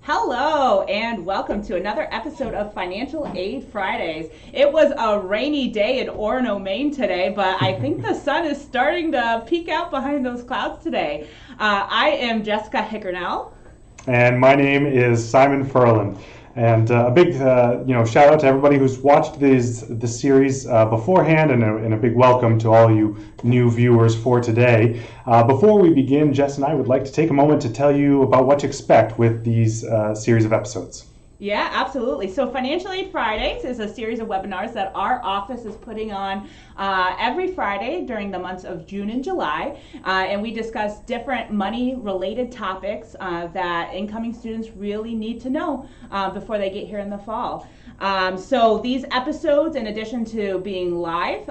Hello and welcome to another episode of Financial Aid Fridays. It was a rainy day in Orono, Maine today, but I think the sun is starting to peek out behind those clouds today. I am Jessica Hickernell. And my name is Simon Ferlin. And a big shout out to everybody who's watched this series beforehand, and a big welcome to all you new viewers for today. Before we begin, Jess and I would like to take a moment to tell you about what to expect with these series of episodes. Yeah, absolutely. So Financial Aid Fridays is a series of webinars that our office is putting on every Friday during the months of June and July. And we discuss different money-related topics that incoming students really need to know before they get here in the fall. So these episodes, in addition to being live,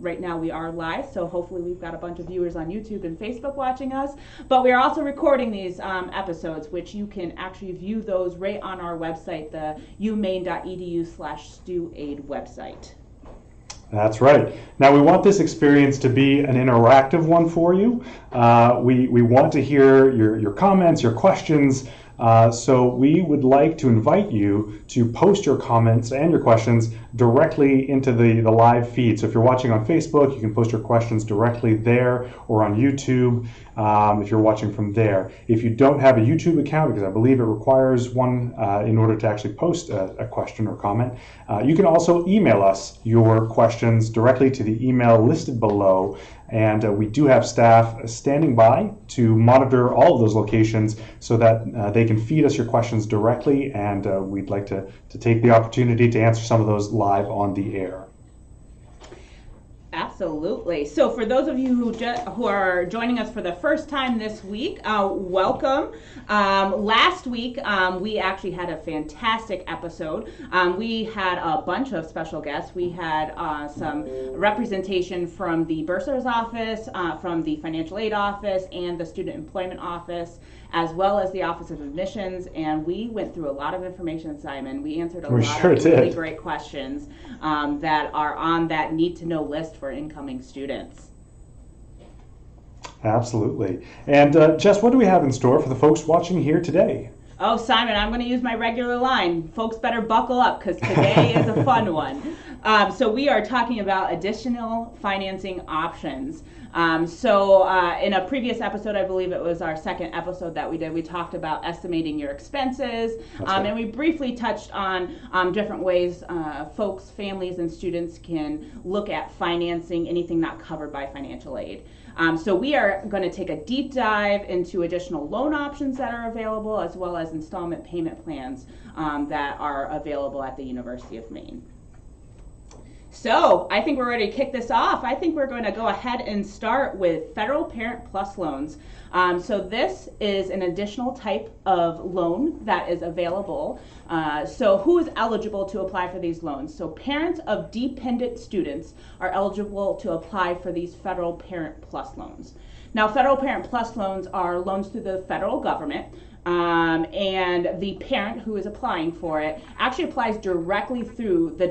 right now we are live, so hopefully we've got a bunch of viewers on YouTube and Facebook watching us, but we are also recording these episodes, which you can actually view those right on our website, the umaine.edu/StuAid website. That's right. Now we want this experience to be an interactive one for you. We want to hear your comments, your questions. So we would like to invite you to post your comments and your questions directly into the live feed. So if you're watching on Facebook, you can post your questions directly there, or on YouTube if you're watching from there. If you don't have a YouTube account, because I believe it requires one in order to actually post a question or comment, you can also email us your questions directly to the email listed below. And we do have staff standing by to monitor all of those locations so that they can feed us your questions directly, and we'd like to take the opportunity to answer some of those live on the air. Absolutely. So for those of you who are joining us for the first time this week, welcome. Last week, we actually had a fantastic episode. We had a bunch of special guests. We had some representation from the Bursar's office, from the Financial Aid office, and the Student Employment office, as well as the Office of Admissions, and we went through a lot of information, Simon. We answered a lot of really great questions that are on that need-to-know list for incoming students. Absolutely. And Jess, what do we have in store for the folks watching here today? Oh, Simon, I'm going to use my regular line. Folks better buckle up, because today is a fun one. So we are talking about additional financing options. In a previous episode, I believe it was our second episode that we did, we talked about estimating your expenses, and we briefly touched on different ways folks, families, and students can look at financing anything not covered by financial aid. So we are going to take a deep dive into additional loan options that are available, as well as installment payment plans that are available at the University of Maine. So I think we're ready to kick this off. I think we're going to go ahead and start with Federal Parent Plus loans. So this is an additional type of loan that is available. So who is eligible to apply for these loans? So parents of dependent students are eligible to apply for these Federal Parent Plus loans. Now, Federal Parent Plus loans are loans through the federal government. And the parent who is applying for it actually applies directly through the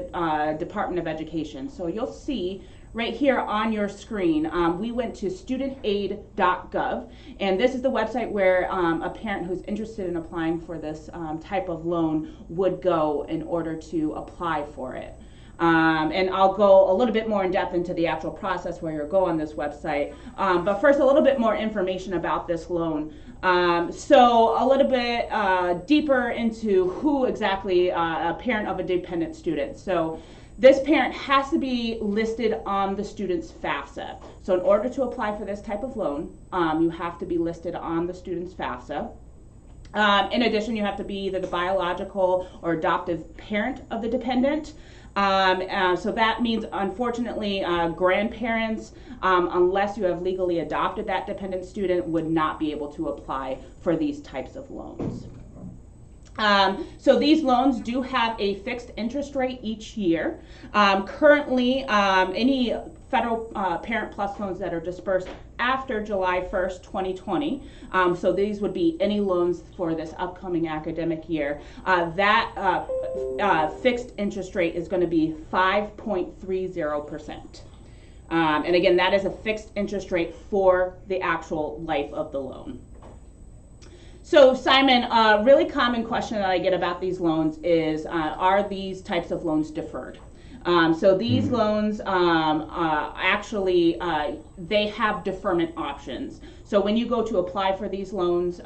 Department of Education. So you'll see right here on your screen, we went to studentaid.gov, and this is the website where a parent who's interested in applying for this type of loan would go in order to apply for it. And I'll go a little bit more in depth into the actual process where you'll go on this website. But first, a little bit more information about this loan. So a little bit deeper into who exactly a parent of a dependent student. So this parent has to be listed on the student's FAFSA. So in order to apply for this type of loan, you have to be listed on the student's FAFSA. In addition, you have to be either the biological or adoptive parent of the dependent. So that means, unfortunately, grandparents, unless you have legally adopted that dependent student, would not be able to apply for these types of loans. So these loans do have a fixed interest rate each year. Currently, any Federal Parent Plus loans that are dispersed after July 1st, 2020, so these would be any loans for this upcoming academic year, that fixed interest rate is going to be 5.30%. And again, that is a fixed interest rate for the actual life of the loan. So Simon, a really common question that I get about these loans is, are these types of loans deferred? So these loans actually, they have deferment options. So when you go to apply for these loans,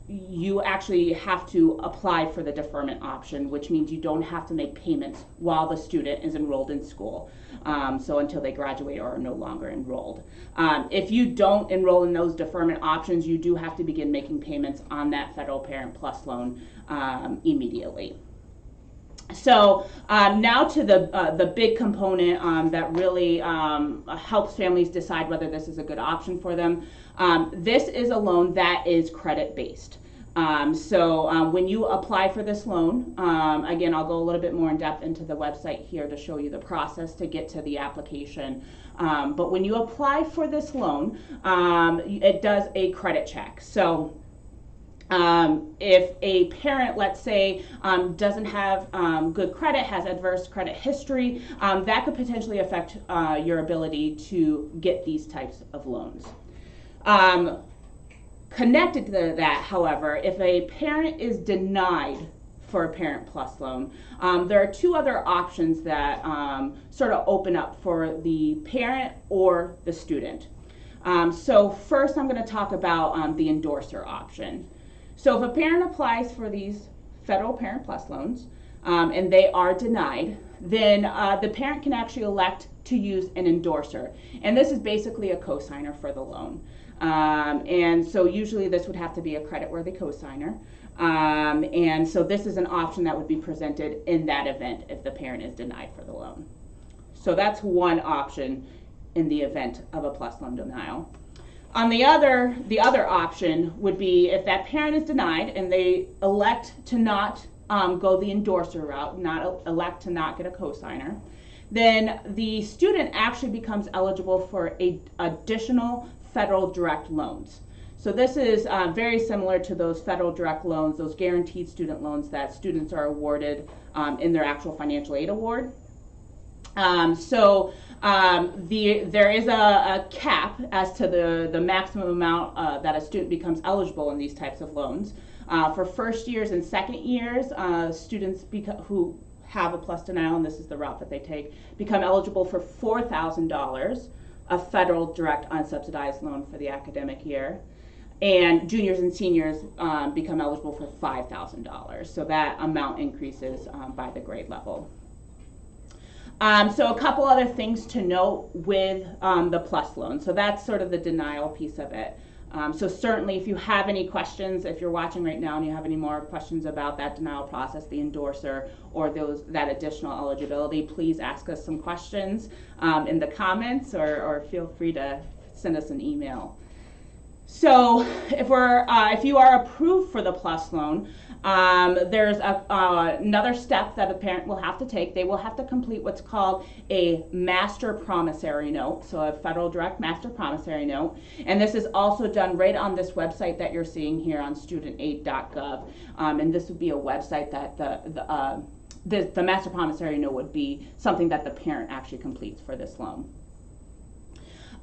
you actually have to apply for the deferment option, which means you don't have to make payments while the student is enrolled in school. So until they graduate or are no longer enrolled. If you don't enroll in those deferment options, you do have to begin making payments on that Federal Parent Plus loan immediately. So now to the big component that really helps families decide whether this is a good option for them. This is a loan that is credit based. So when you apply for this loan, again, I'll go a little bit more in depth into the website here to show you the process to get to the application. But when you apply for this loan, it does a credit check. So if a parent, let's say, doesn't have good credit, has adverse credit history, that could potentially affect your ability to get these types of loans. Connected to that, however, if a parent is denied for a Parent Plus loan, there are two other options that sort of open up for the parent or the student. So first I'm going to talk about the endorser option. So if a parent applies for these Federal Parent Plus loans and they are denied, then the parent can actually elect to use an endorser. And this is basically a cosigner for the loan. And so usually this would have to be a creditworthy cosigner. And so this is an option that would be presented in that event if the parent is denied for the loan. So that's one option in the event of a plus loan denial. On the other option would be if that parent is denied and they elect to not go the endorser route, elect to not get a cosigner, then the student actually becomes eligible for additional federal direct loans. So this is very similar to those federal direct loans, those guaranteed student loans that students are awarded in their actual financial aid award. There is a cap as to the maximum amount that a student becomes eligible in these types of loans. For first years and second years, students who have a plus denial, and this is the route that they take, become eligible for $4,000, a federal direct unsubsidized loan for the academic year. And juniors and seniors become eligible for $5,000. So that amount increases by the grade level. So a couple other things to note with the plus loan. So that's sort of the denial piece of it. So certainly if you have any questions, if you're watching right now and you have any more questions about that denial process, the endorser, or that additional eligibility, please ask us some questions in the comments or feel free to send us an email. So if you are approved for the plus loan, there's another step that a parent will have to take. They will have to complete what's called a master promissory note, so a federal direct master promissory note. And this is also done right on this website that you're seeing here on studentaid.gov. And this would be a website that the master promissory note would be something that the parent actually completes for this loan.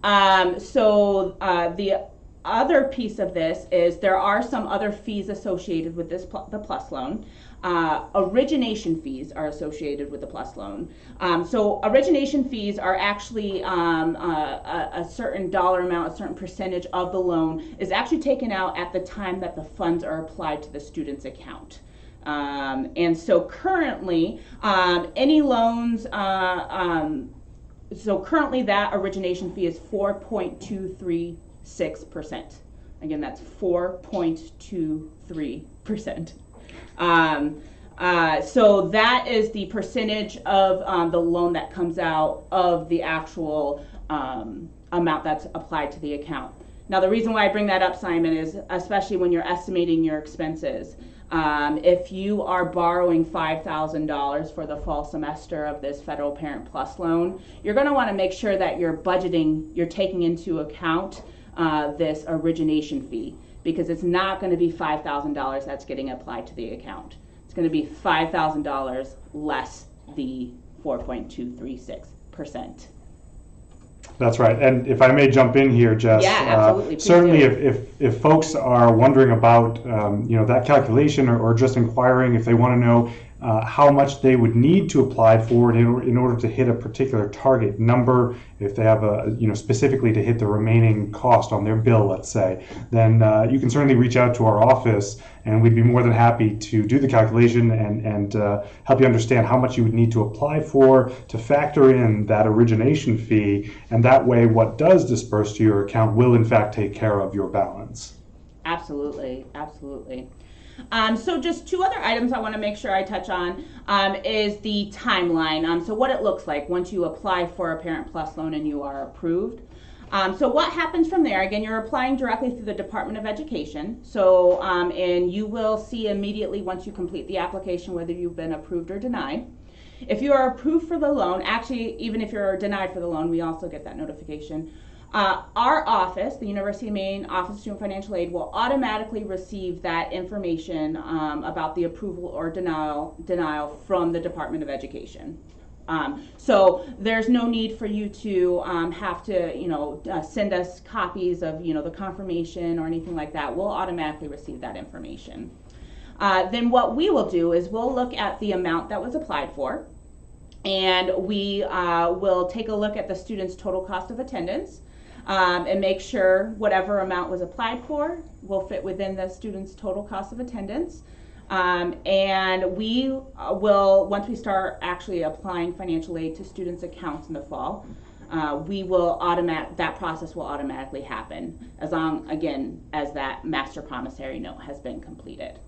The other piece of this is there are some other fees associated with the plus loan. Origination fees are associated with the plus loan. So origination fees are actually a certain dollar amount, a certain percentage of the loan is actually taken out at the time that the funds are applied to the student's account. And so currently, any loans, so currently that origination fee is 4.23%. 6%. Again, that's 4.23%. So that is the percentage of the loan that comes out of the actual amount that's applied to the account. Now, the reason why I bring that up, Simon, is especially when you're estimating your expenses. If you are borrowing $5,000 for the fall semester of this Federal Parent Plus loan, you're going to want to make sure that you're taking into account this origination fee, because it's not going to be $5,000 that's getting applied to the account. It's going to be $5,000 less the 4.236%. That's right. And if I may jump in here, Jess, Yeah, absolutely. Please certainly do. if folks are wondering about that calculation, or just inquiring if they want to know how much they would need to apply for it in order to hit a particular target number, if they have specifically to hit the remaining cost on their bill, let's say, then you can certainly reach out to our office, and we'd be more than happy to do the calculation and help you understand how much you would need to apply for, to factor in that origination fee, and that way what does disperse to your account will in fact take care of your balance. Absolutely, absolutely. So just two other items I want to make sure I touch on is the timeline. So what it looks like once you apply for a Parent Plus loan and you are approved. So what happens from there? Again, you're applying directly through the Department of Education. So and you will see immediately once you complete the application whether you've been approved or denied. If you are approved for the loan, actually even if you're denied for the loan, we also get that notification. Our office, the University of Maine Office of Student Financial Aid, will automatically receive that information about the approval or denial from the Department of Education. So there's no need for you to have to send us copies of the confirmation or anything like that. We'll automatically receive that information. Then what we will do is we'll look at the amount that was applied for, and we will take a look at the student's total cost of attendance. And make sure whatever amount was applied for will fit within the student's total cost of attendance. And we will, once we start actually applying financial aid to students' accounts in the fall, that process will automatically happen as long, again, as that master promissory note has been completed.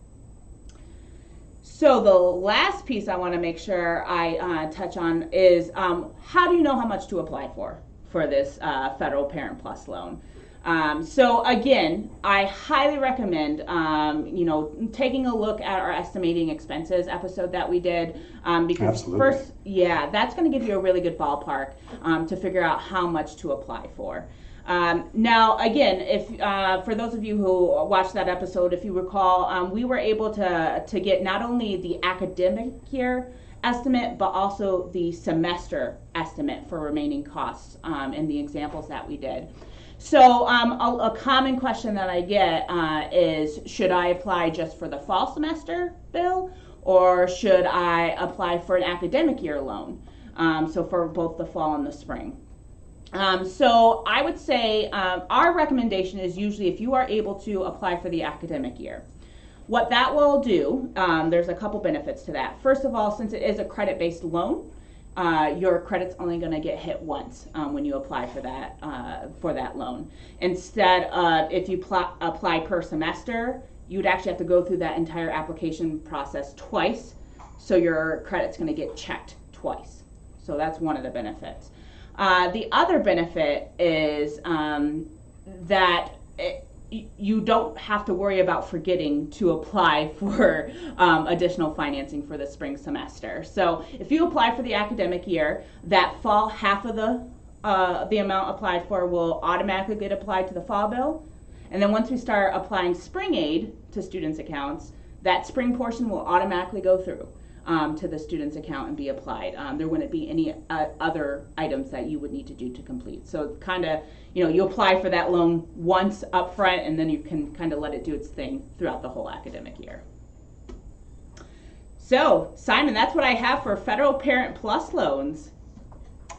So the last piece I want to make sure I touch on is how do you know how much to apply for this federal Parent Plus loan? So again, I highly recommend taking a look at our estimating expenses episode that we did, because Absolutely. that's going to give you a really good ballpark to figure out how much to apply for. Now again, if for those of you who watched that episode, if you recall, we were able to get not only the academic year estimate, but also the semester estimate for remaining costs in the examples that we did. So a common question that I get is, should I apply just for the fall semester bill, or should I apply for an academic year loan? So for both the fall and the spring. So I would say our recommendation is usually if you are able to apply for the academic year. What that will do, there's a couple benefits to that. First of all, since it is a credit-based loan, your credit's only going to get hit once when you apply for that loan. Instead of if you apply per semester, you'd actually have to go through that entire application process twice, so your credit's going to get checked twice. So that's one of the benefits. The other benefit is that you don't have to worry about forgetting to apply for additional financing for the spring semester. So if you apply for the academic year, that fall half of the amount applied for will automatically get applied to the fall bill. And then once we start applying spring aid to students' accounts, that spring portion will automatically go through to the student's account and be applied. There wouldn't be any other items that you would need to do to complete. So kind of, you apply for that loan once up front, and then you can kind of let it do its thing throughout the whole academic year. So, Simon, that's what I have for Federal Parent Plus loans.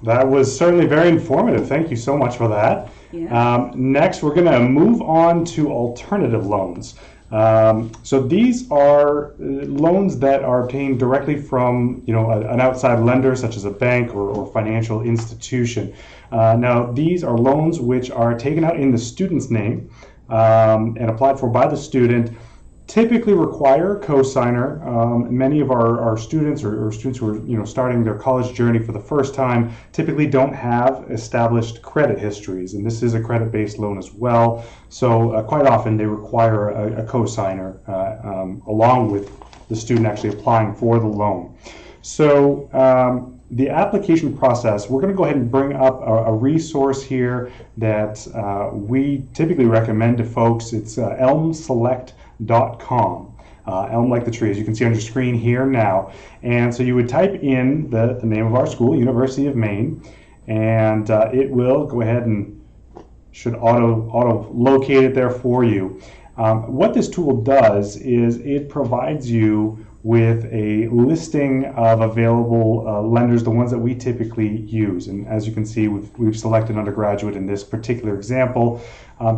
That was certainly very informative. Thank you so much for that. Yeah. Next, we're going to move on to alternative loans. So these are loans that are obtained directly from an outside lender, such as a bank or financial institution. Now these are loans which are taken out in the student's name and applied for by the student. Typically require a co-signer. Many of our students or students who are starting their college journey for the first time typically don't have established credit histories, and this is a credit-based loan as well. So quite often they require a co-signer along with the student actually applying for the loan. So the application process, we're going to go ahead and bring up a resource here that we typically recommend to folks. It's elmselect.com. Elm like the tree, as you can see on your screen here now. And so you would type in the name of our school, University of Maine, and it will go ahead and should auto locate it there for you. What this tool does is it provides you with a listing of available lenders, the ones that we typically use. And as you can see, we've selected undergraduate in this particular example.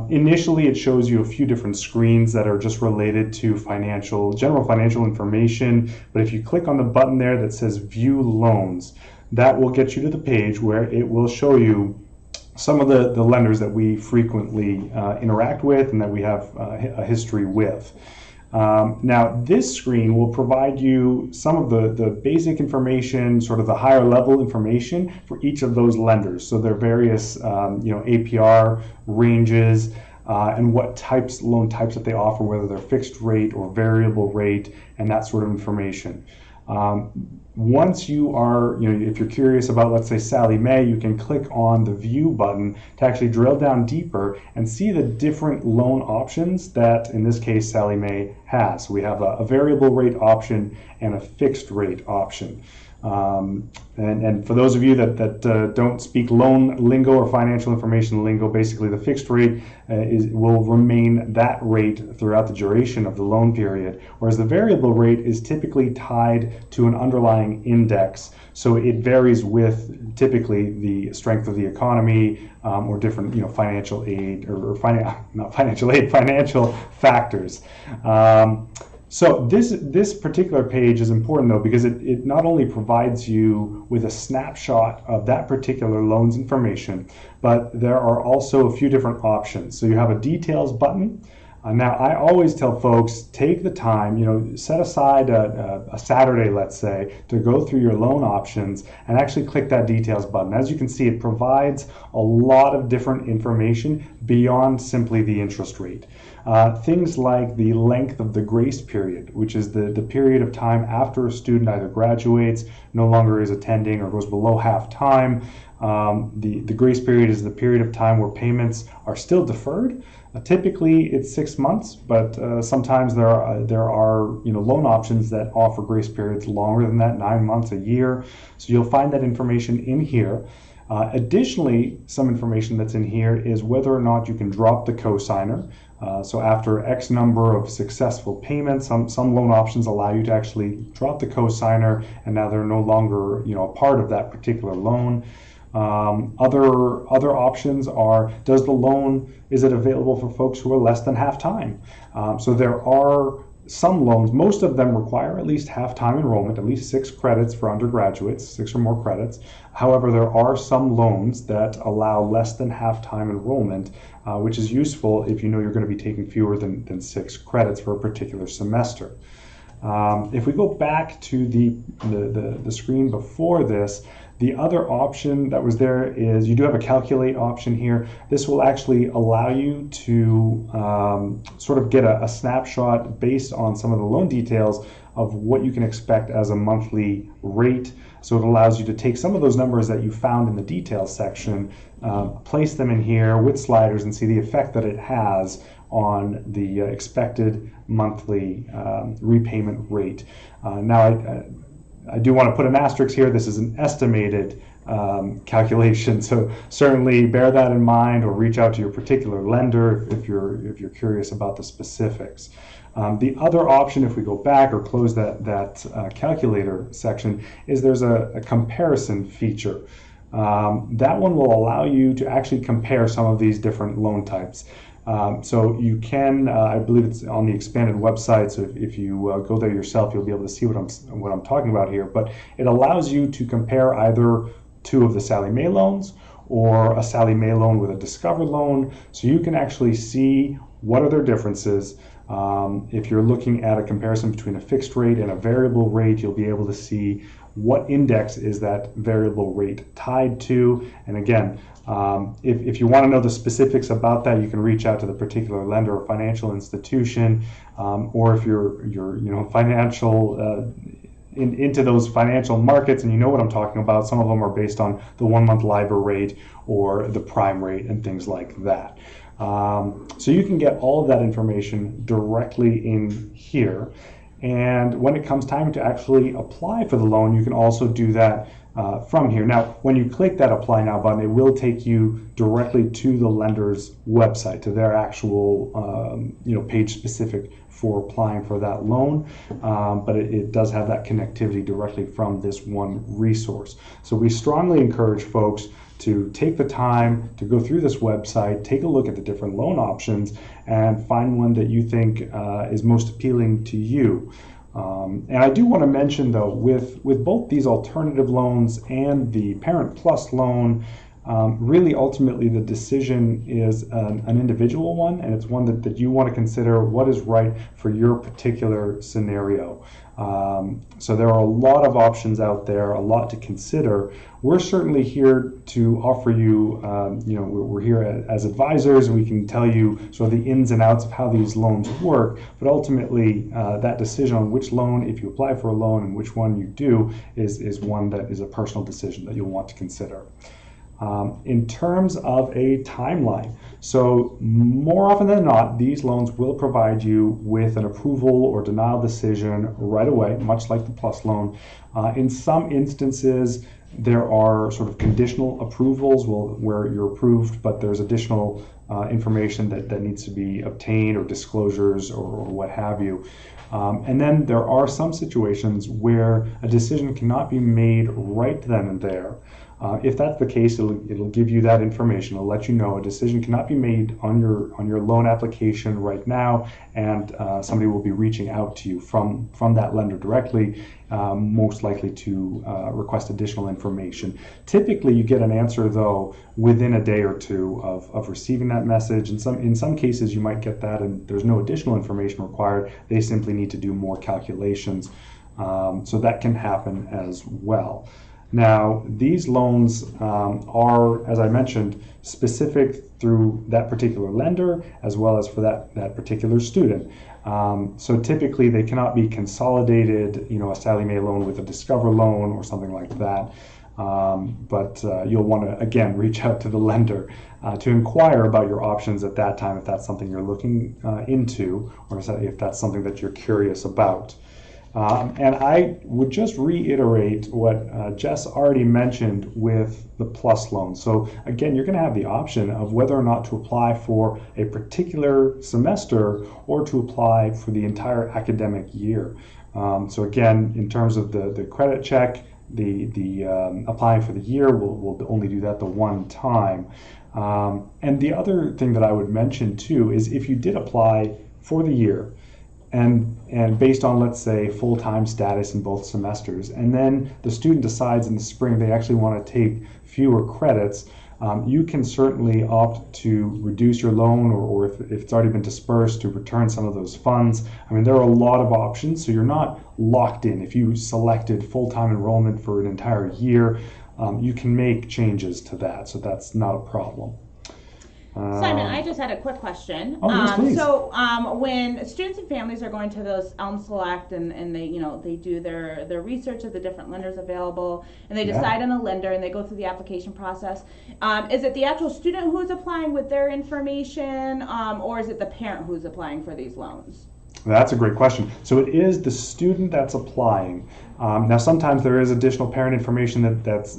Initially, it shows you a few different screens that are just related to general financial information. But if you click on the button there that says View Loans, that will get you to the page where it will show you some of the lenders that we frequently interact with and that we have a history with. Now, this screen will provide you some of the basic information, sort of the higher level information for each of those lenders. So their various APR ranges and what loan types that they offer, whether they're fixed rate or variable rate, and that sort of information. Once you are, if you're curious about, let's say, Sallie Mae, you can click on the View button to actually drill down deeper and see the different loan options that, in this case, Sallie Mae has. So we have a variable rate option and a fixed rate option. And for those of you that don't speak loan lingo or financial information lingo, basically the fixed rate will remain that rate throughout the duration of the loan period, whereas the variable rate is typically tied to an underlying index. So it varies with typically the strength of the economy or different financial aid or not financial aid, financial factors. So this particular page is important though, because it not only provides you with a snapshot of that particular loan's information, but there are also a few different options. So you have a details button. Now I always tell folks, take the time, set aside a Saturday, let's say, to go through your loan options and actually click that details button. As you can see, it provides a lot of different information beyond simply the interest rate. Things like the length of the grace period, which is the period of time after a student either graduates, no longer is attending, or goes below half time. The grace period is the period of time where payments are still deferred. Typically it's 6 months, but sometimes there are loan options that offer grace periods longer than that, 9 months, a year. So you'll find that information in here. Additionally, some information that's in here is whether or not you can drop the cosigner. So after X number of successful payments, some loan options allow you to actually drop the cosigner, and now they're no longer a part of that particular loan. Other options are, is it available for folks who are less than half time? So there are some loans, most of them require at least half-time enrollment, at least 6 credits for undergraduates, 6 or more credits. However, there are some loans that allow less than half-time enrollment, which is useful if you know you're going to be taking fewer than 6 credits for a particular semester. If we go back to the screen before this, the other option that was there is you do have a calculate option here. This will actually allow you to sort of get a snapshot based on some of the loan details of what you can expect as a monthly rate. So it allows you to take some of those numbers that you found in the details section, place them in here with sliders, and see the effect that it has on the expected monthly repayment rate. Now, I do want to put an asterisk here. This is an estimated calculation, so certainly bear that in mind, or reach out to your particular lender if you're curious about the specifics. The other option, if we go back or close that calculator section, is there's a comparison feature. That one will allow you to actually compare some of these different loan types. So you can, I believe it's on the expanded website, so if you go there yourself, you'll be able to see what I'm talking about here. But it allows you to compare either 2 of the Sallie Mae loans or a Sallie Mae loan with a Discover loan, so you can actually see what are their differences. If you're looking at a comparison between a fixed rate and a variable rate, you'll be able to see what index is that variable rate tied to. And again, if you want to know the specifics about that, you can reach out to the particular lender or financial institution, or if you're financial into those financial markets and you know what I'm talking about, some of them are based on the 1-month LIBOR rate or the prime rate and things like that. So you can get all of that information directly in here. And when it comes time to actually apply for the loan, you can also do that from here. Now, when you click that Apply Now button, it will take you directly to the lender's website, to their actual page specific for applying for that loan, but it does have that connectivity directly from this one resource. So we strongly encourage folks to take the time to go through this website, take a look at the different loan options, and find one that you think is most appealing to you. And I do want to mention, though, with both these alternative loans and the Parent Plus loan, really ultimately the decision is an individual one, and it's one that you want to consider what is right for your particular scenario. So there are a lot of options out there, a lot to consider. We're certainly here to offer you, we're here as advisors, and we can tell you sort of the ins and outs of how these loans work, but ultimately that decision on which loan, if you apply for a loan, and which one you do, is one that is a personal decision that you'll want to consider. In terms of a timeline, so more often than not, these loans will provide you with an approval or denial decision right away, much like the Plus loan. In some instances, there are sort of conditional approvals where you're approved, but there's additional information that needs to be obtained, or disclosures, or what have you. And then there are some situations where a decision cannot be made right then and there. If that's the case, it'll give you that information. It'll let you know a decision cannot be made on your loan application right now, and somebody will be reaching out to you from that lender directly, most likely to request additional information. Typically, you get an answer, though, within a day or two of receiving that message. In some cases, you might get that, and there's no additional information required. They simply need to do more calculations. So that can happen as well. Now, these loans are, as I mentioned, specific through that particular lender as well as for that particular student. So typically they cannot be consolidated, a Sallie Mae loan with a Discover loan or something like that. But you'll want to, again, reach out to the lender to inquire about your options at that time if that's something you're looking into, or if that's something that you're curious about. And I would just reiterate what Jess already mentioned with the Plus loan. So again, you're going to have the option of whether or not to apply for a particular semester or to apply for the entire academic year. So again, in terms of the credit check, the applying for the year, we'll only do that the one time. And the other thing that I would mention too is if you did apply for the year, and based on, let's say, full-time status in both semesters, and then the student decides in the spring they actually want to take fewer credits, you can certainly opt to reduce your loan, or if it's already been dispersed, to return some of those funds. I mean, there are a lot of options, so you're not locked in. If you selected full-time enrollment for an entire year, you can make changes to that, so that's not a problem. Simon, I just had a quick question. Oh, yes, please. So when students and families are going to those Elm Select and they do their research of the different lenders available, and they decide on a lender and they go through the application process, is it the actual student who's applying with their information, or is it the parent who's applying for these loans? That's a great question. So it is the student that's applying. Now, sometimes there is additional parent information that's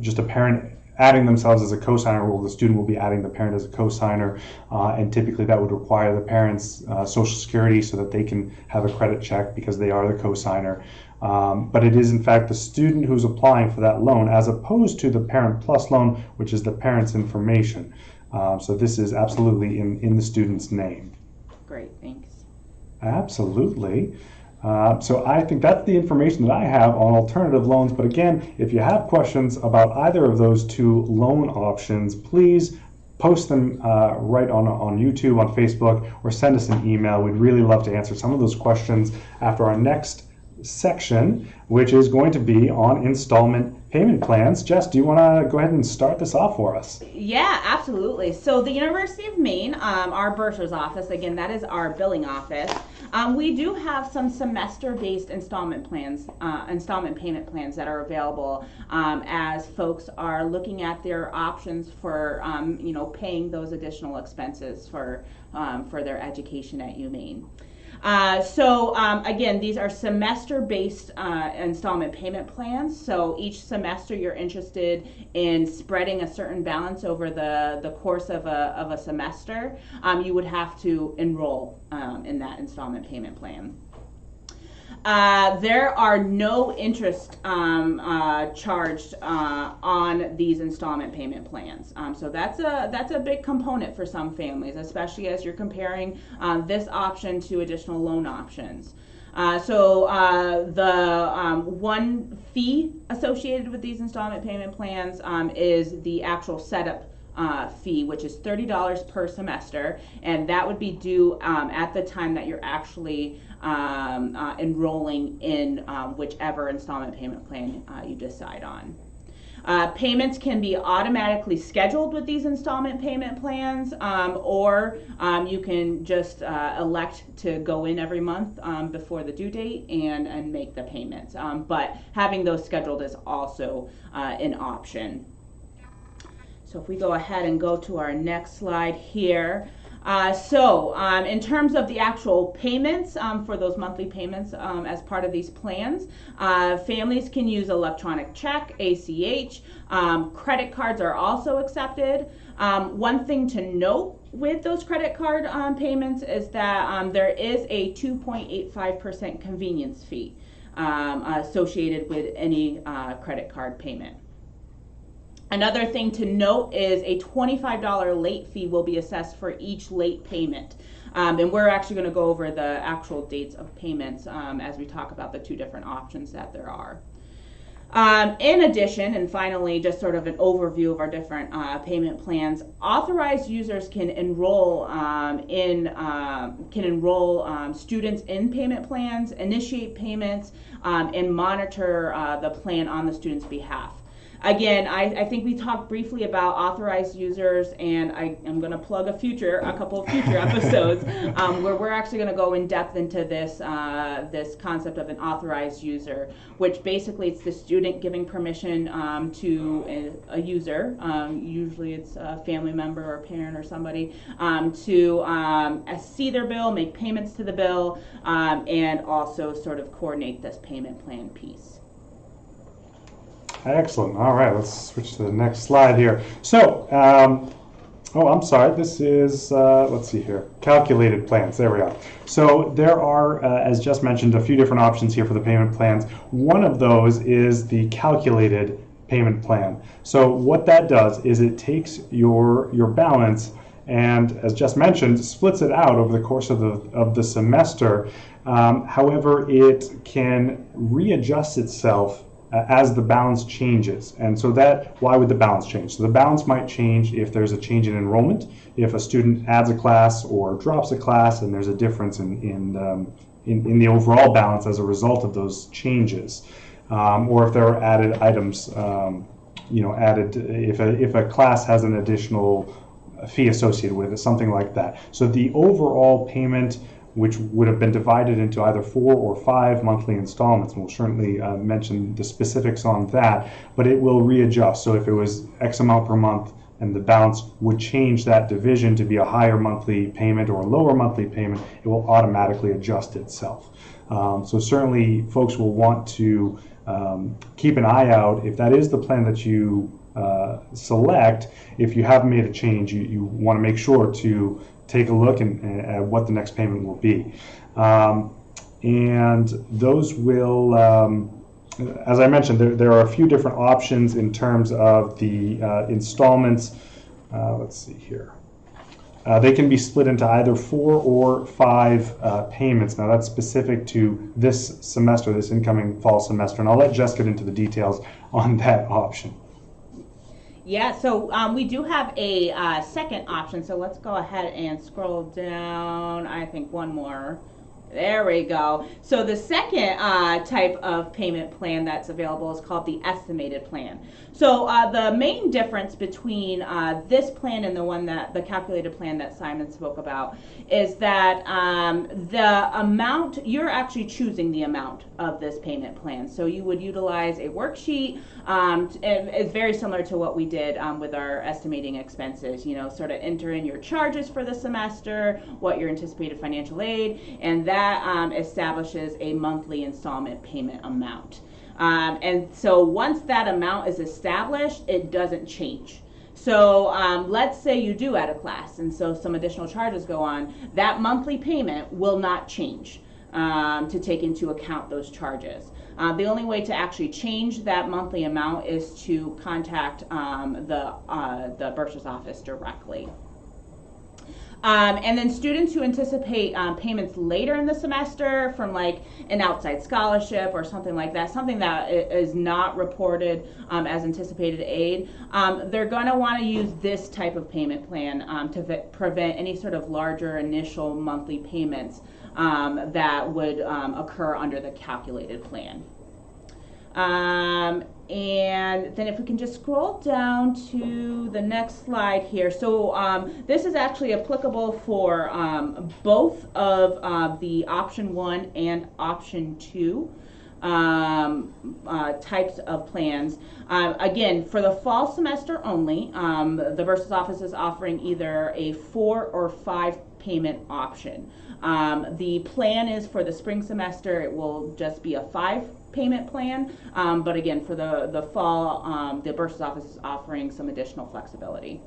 just a parent adding themselves as a cosigner, or the student will be adding the parent as a cosigner, and typically that would require the parent's social security so that they can have a credit check because they are the cosigner. But it is in fact the student who's applying for that loan, as opposed to the Parent Plus loan, which is the parent's information. So this is absolutely in the student's name. Great, thanks. Absolutely. So I think that's the information that I have on alternative loans. But again, if you have questions about either of those two loan options, please post them right on YouTube, on Facebook, or send us an email. We'd really love to answer some of those questions after our next section, which is going to be on installment payment plans. Jess, do you want to go ahead and start this off for us? Yeah, absolutely. So the University of Maine, our bursar's office, again, that is our billing office. We do have some semester-based installment plans, installment payment plans that are available as folks are looking at their options for, paying those additional expenses for their education at UMaine. Again, these are semester-based installment payment plans. So each semester you're interested in spreading a certain balance over the course of a semester, you would have to enroll in that installment payment plan. There are no interest charged on these installment payment plans. So that's a big component for some families, especially as you're comparing this option to additional loan options. The one fee associated with these installment payment plans is the actual setup fee, which is $30 per semester, and that would be due at the time that you're actually enrolling in whichever installment payment plan you decide on. Payments can be automatically scheduled with these installment payment plans, or you can just elect to go in every month before the due date and make the payments. But having those scheduled is also an option. So if we go ahead and go to our next slide here. In terms of the actual payments for those monthly payments as part of these plans, families can use electronic check, ACH. Credit cards are also accepted. One thing to note with those credit card payments is that there is a 2.85% convenience fee associated with any credit card payment. Another thing to note is a $25 late fee will be assessed for each late payment. And we're actually going to go over the actual dates of payments as we talk about the two different options that there are. In addition, and finally, just sort of an overview of our different payment plans, authorized users can enroll students in payment plans, initiate payments, and monitor the plan on the student's behalf. Again, I think we talked briefly about authorized users, and I am going to plug a couple of future episodes where we're actually going to go in depth into this concept of an authorized user, which basically it's the student giving permission to a user, usually it's a family member or a parent or somebody, to see their bill, make payments to the bill, and also sort of coordinate this payment plan piece. Excellent. All right, let's switch to the next slide here. So, I'm sorry, this is, let's see here, calculated plans. There we are. So there are, as just mentioned, a few different options here for the payment plans. One of those is the calculated payment plan. So what that does is it takes your balance and, as just mentioned, splits it out over the course of the semester. However, it can readjust itself as the balance changes. And so why would the balance change? So the balance might change if there's a change in enrollment, if a student adds a class or drops a class, and there's a difference in the overall balance as a result of those changes. Or if there are added items, if a class has an additional fee associated with it, something like that. So the overall payment, which would have been divided into either 4 or 5 monthly installments. And we'll certainly mention the specifics on that, but it will readjust. So if it was X amount per month and the balance would change that division to be a higher monthly payment or a lower monthly payment, it will automatically adjust itself. So certainly folks will want to keep an eye out if that is the plan that you select. If you have made a change, you want to make sure to take a look at what the next payment will be. And those will, as I mentioned, there are a few different options in terms of the installments. Let's see here. They can be split into either 4 or 5 payments. Now that's specific to this semester, this incoming fall semester, and I'll let Jess get into the details on that option. Yeah, so we do have a second option, so let's go ahead and scroll down, I think one more. There we go. So the second type of payment plan that's available is called the estimated plan. So the main difference between this plan and the calculated plan that Simon spoke about is that the amount, you're actually choosing the amount of this payment plan. So you would utilize a worksheet. It's very similar to what we did with our estimating expenses. Sort of enter in your charges for the semester, what your anticipated financial aid, and that that establishes a monthly installment payment amount. And so once that amount is established, it doesn't change. So let's say you do add a class, and so some additional charges go on. That monthly payment will not change to take into account those charges. The only way to actually change that monthly amount is to contact the bursar's office directly. And then students who anticipate payments later in the semester from like an outside scholarship or something like that, something that is not reported as anticipated aid, they're going to want to use this type of payment plan to prevent any sort of larger initial monthly payments that would occur under the calculated plan. And then if we can just scroll down to the next slide here. So this is actually applicable for both of the option 1 and option 2 types of plans. Again, for the fall semester only, the bursar's office is offering either a 4 or 5 payment option. The plan is for the spring semester, it will just be a 5 payment plan, but again, for the fall, the bursar's office is offering some additional flexibility.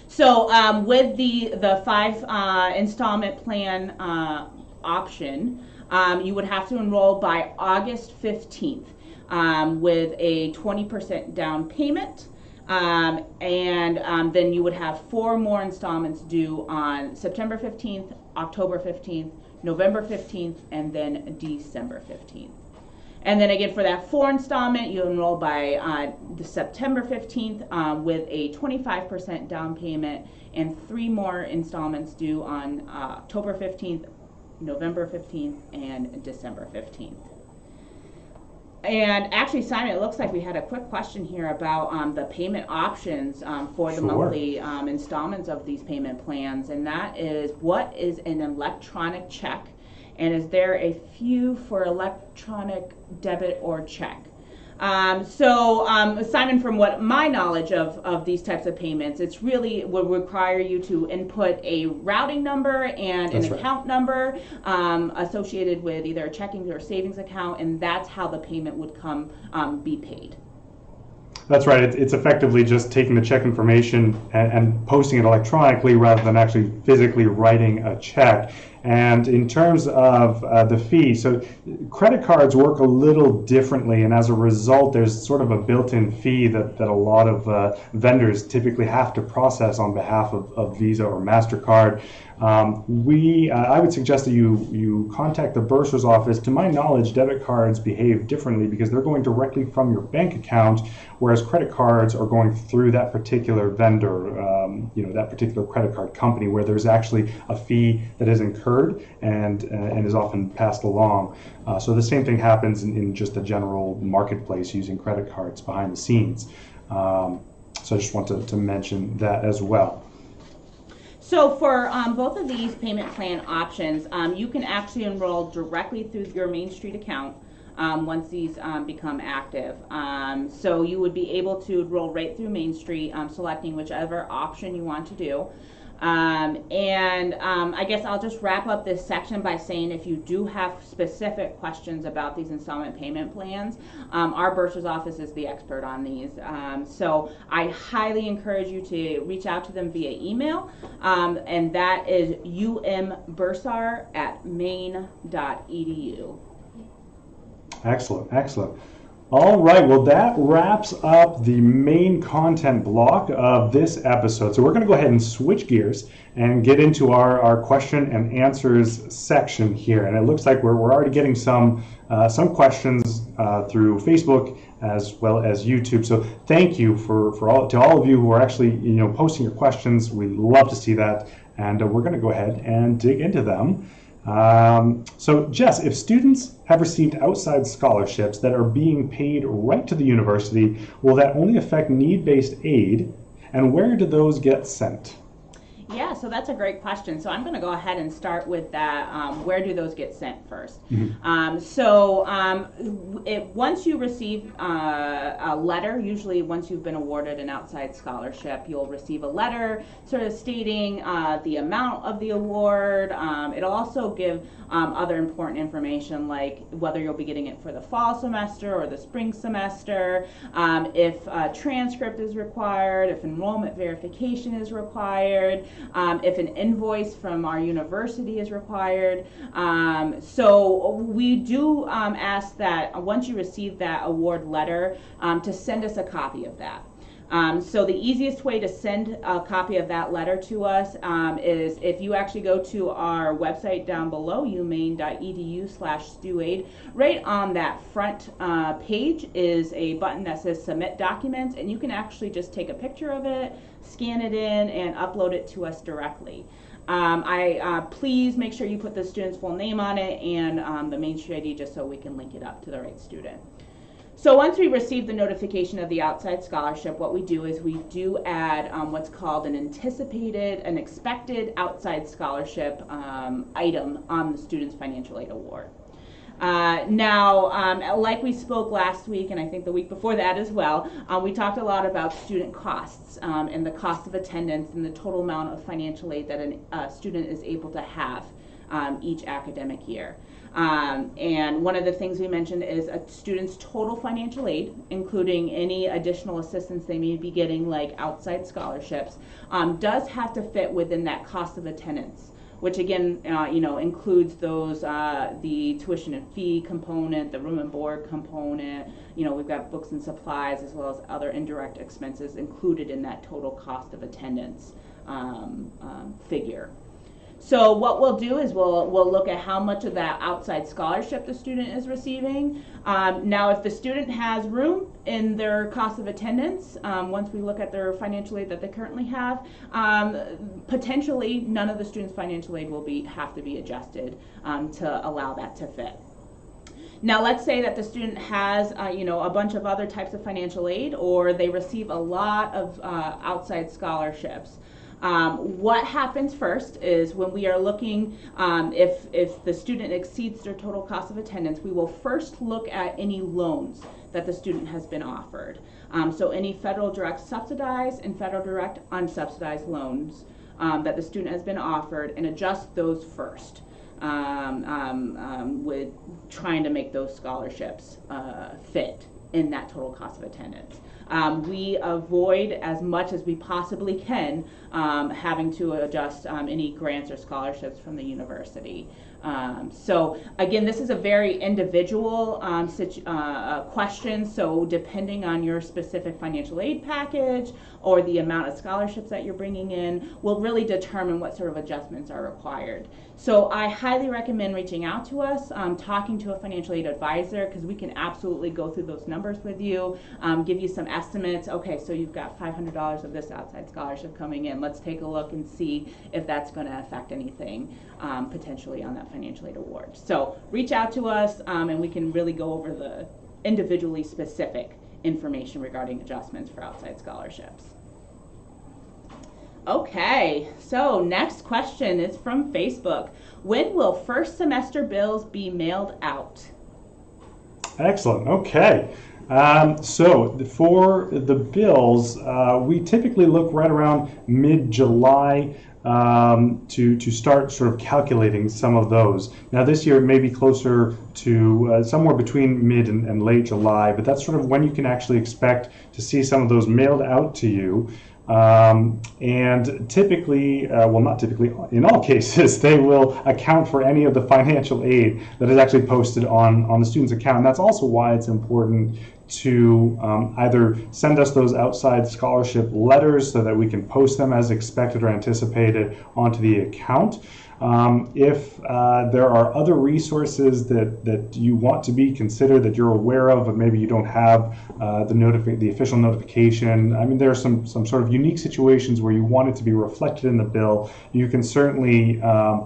So with the 5 installment plan option, you would have to enroll by August 15th with a 20% down payment. And then you would have 4 more installments due on September 15th, October 15th, November 15th, and then December 15th. And then again, for that 4 installment, you enroll by the September 15th with a 25% down payment, and 3 more installments due on October 15th, November 15th, and December 15th. And actually, Simon, it looks like we had a quick question here about the payment options for the monthly installments of these payment plans, and that is, what is an electronic check, and is there a few for electronic debit or check? Simon, from what my knowledge of these types of payments, it's really would require you to input a routing number and an account number associated with either a checking or savings account, and that's how the payment would be paid. That's right. It's effectively just taking the check information and posting it electronically rather than actually physically writing a check. And in terms of the fee, so credit cards work a little differently, and as a result, there's sort of a built-in fee that a lot of vendors typically have to process on behalf of Visa or MasterCard. I would suggest that you contact the bursar's office. To my knowledge, debit cards behave differently because they're going directly from your bank account, whereas credit cards are going through that particular vendor, that particular credit card company, where there's actually a fee that is incurred and is often passed along. So the same thing happens in just a general marketplace using credit cards behind the scenes. So I just want to mention that as well. So for both of these payment plan options, you can actually enroll directly through your Main Street account once these become active. So you would be able to enroll right through Main Street, selecting whichever option you want to do. I guess I'll just wrap up this section by saying, if you do have specific questions about these installment payment plans, our bursar's office is the expert on these. So I highly encourage you to reach out to them via email, and that is umbursar@maine.edu. Excellent, excellent. All right, well, that wraps up the main content block of this episode. So we're going to go ahead and switch gears and get into our question and answers section here. And it looks like we're already getting some questions through Facebook as well as YouTube. So thank you to all of you who are actually posting your questions. We love to see that, and we're going to go ahead and dig into them. So Jess, if students have received outside scholarships that are being paid right to the university, will that only affect need-based aid, and where do those get sent? Yeah, so that's a great question. So I'm going to go ahead and start with that. Where do those get sent first? Once you receive a letter, usually once you've been awarded an outside scholarship, you'll receive a letter sort of stating the amount of the award. It'll also give other important information like whether you'll be getting it for the fall semester or the spring semester, if a transcript is required, if enrollment verification is required, if an invoice from our university is required. So we do ask that once you receive that award letter to send us a copy of that. So the easiest way to send a copy of that letter to us is if you actually go to our website down below, umaine.edu/StuAid. Right on that front page is a button that says Submit Documents, and you can actually just take a picture of it, scan it in, and upload it to us directly. Please make sure you put the student's full name on it and the Main Street ID just so we can link it up to the right student. So once we receive the notification of the outside scholarship, what we do is we do add what's called an expected outside scholarship item on the student's financial aid award. Like we spoke last week, and I think the week before that as well, we talked a lot about student costs and the cost of attendance and the total amount of financial aid that a student is able to have each academic year. And one of the things we mentioned is a student's total financial aid, including any additional assistance they may be getting, like outside scholarships, does have to fit within that cost of attendance, which again, includes those the tuition and fee component, the room and board component. We've got books and supplies as well as other indirect expenses included in that total cost of attendance figure. So what we'll do is we'll look at how much of that outside scholarship the student is receiving. Now, if the student has room in their cost of attendance, once we look at their financial aid that they currently have, potentially none of the student's financial aid will have to be adjusted to allow that to fit. Now, let's say that the student has, a bunch of other types of financial aid, or they receive a lot of outside scholarships. What happens first is when we are looking, if the student exceeds their total cost of attendance, we will first look at any loans that the student has been offered. So any federal direct subsidized and federal direct unsubsidized loans that the student has been offered, and adjust those first with trying to make those scholarships fit in that total cost of attendance. We avoid as much as we possibly can having to adjust any grants or scholarships from the university. So again, this is a very individual question, so depending on your specific financial aid package or the amount of scholarships that you're bringing in will really determine what sort of adjustments are required. So I highly recommend reaching out to us, talking to a financial aid advisor, because we can absolutely go through those numbers with you, give you some estimates. Okay, so you've got $500 of this outside scholarship coming in. Let's take a look and see if that's going to affect anything potentially on that financial aid award. So reach out to us and we can really go over the individually specific information regarding adjustments for outside scholarships. Okay, so next question is from Facebook. When will first semester bills be mailed out? Excellent. Okay. So for the bills, we typically look right around mid-July to start sort of calculating some of those. Now this year it may be closer to somewhere between mid and late July, but that's sort of when you can actually expect to see some of those mailed out to you. And typically, well, not typically, in all cases, they will account for any of the financial aid that is actually posted on the student's account. And that's also why it's important to either send us those outside scholarship letters so that we can post them as expected or anticipated onto the account. If there are other resources that you want to be considered, that you're aware of, but maybe you don't have the official notification, I mean, there are some sort of unique situations where you want it to be reflected in the bill. You can certainly